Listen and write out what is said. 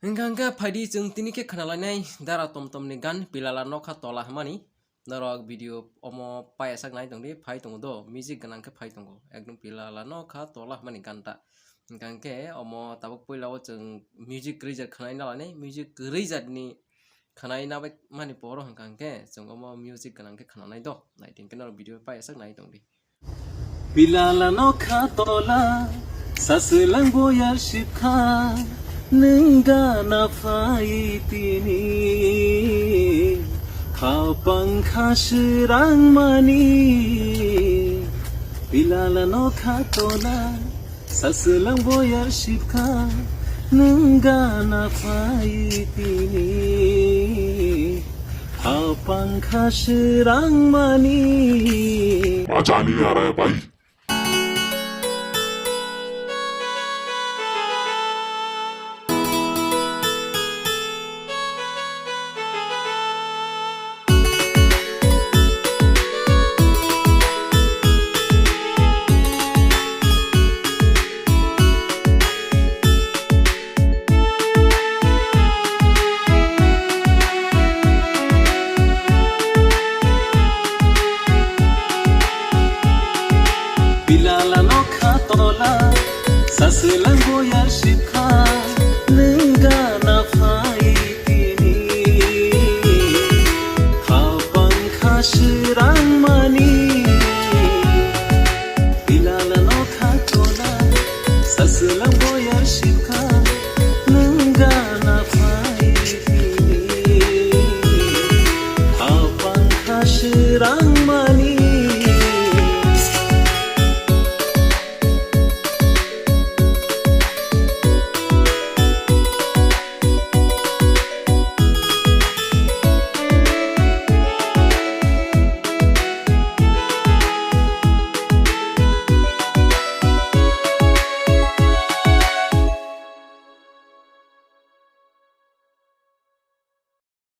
Hingga padi jeng tini ke kenalanai dara tom ni gan pilala nokha tola hamani narok video omo pai sak nai tong di pai tong do music ganang ke pai tong ekdom pilala nokha tola hamani ganta hingga ke omo tabuk puilao jeng music reader khanai nalane music reader ni khanai na bai mani poro hingga ke jeng omo music ganang ke khanai do nai ting ke narok video pai sak nai tong di pilala nokha tola sasulang boyar shipkha nengga nafai tini khapang khasrang mani pilala nokha tola sasulang boyar shipkha nengga nafai tini khapang khasrang mani मजा नहीं आ रहा है भाई।